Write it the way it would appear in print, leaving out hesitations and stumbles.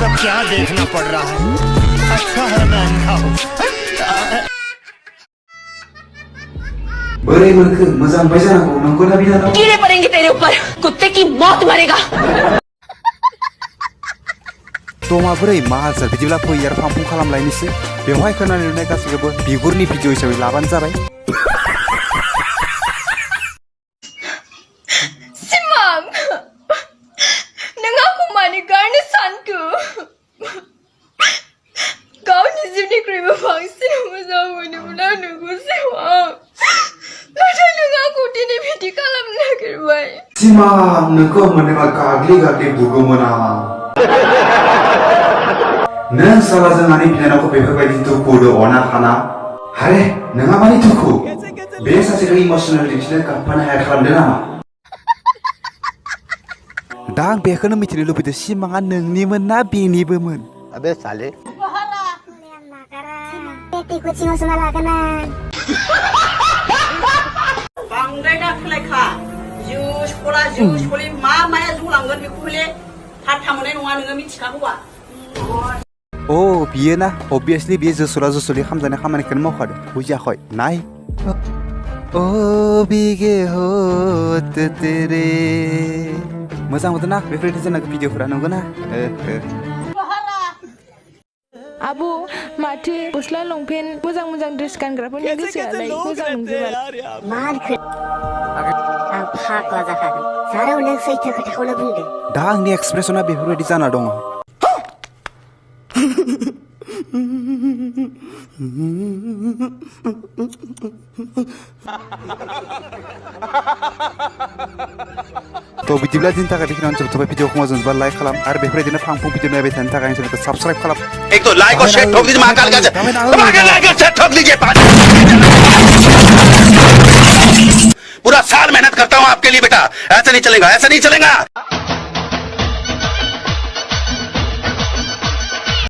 सब क्या देखना पड़ रहा है। अच्छा है मैं अंधा हूँ। बड़े मुल्क मजा बजा को नंको ना बिना कीड़े पड़ेंगे तेरे ऊपर, कुत्ते की मौत मरेगा। तो माबोरै माहाजोन बिदिब्ला फै आरो फांफुं खालामलायनोसै बेवहाय खोनानो मोननाय गासैखौबो बिगुरनि भिडिअ हिसाबै लाबानो जाबाय। सिमां नों आंखौ मानो गारनो सानखो? गावनि जिउनिख्रुइबो बांसिन मोजां मोनोमोन आं नोंखौ सिमां, नाथाय नों आंखौ दिनै बिदि खालामनो नागिरबाय। सिमां नोंखौ मोनोबा गाग्लि गाग्लि बुगौमोन आं। नों साला जोंहानि बिनानावखौ बेफोरबायदि दुखुदो अना खाना हारे नोंहा मानि दुखु बे सासेखौ इमोसनेल दिन्थिनो गाबफानो हाया खालामदों नामा? दा आं बेखौनो मिथिनो लुबैदों सिमाङा नोंनिमोन ना बेनिबोमोन? अबे साले kucing sama lakanan. Banggai dah keleka. Jus sekolah jus sekolah maya zulanggan mikule. Hatamunai nungan nungan mitika gua. Oh biयो ना obviously बियो जोसुला जोसुलि खामजानाय खामानिखौनो मावखादों बुजियाखै नाय ओ बिगे होत तेरे मोजां मोनदों ना बेफोरबायदि जोंना भिडिअफोरा नंगौ ना आबु माथो गस्ला लंपेन्ट मोजां मोजां ड्रेस गानग्राफोरनि गोसोआलाय मोजां नंजोबा मान आं फाग्ला जाखागोन जाराव नों सैथो खोथाखौनो बुंदों दा आंनि एक्सप्रेसना बेफोरबायदि जाना दङ तो बिदिब्ला दिननि थाखाय बेखिनियावनो जोबथ'बाय भिडिअखौ मोजां मोनोबा लाइक खालाम आरो बेफोरबायदिनो फांफुं भिडिअ नायबाय थानो थाखाय आंनि चेनेलखौ साबस्क्राइब खालाम एक तो लाइक और शेयर ठोक दीजिए महाकाल का लाइक और शेयर ठोक दीजिए पूरा साल मेहनत करता हूँ आपके लिए बेटा ऐसा नहीं चलेगा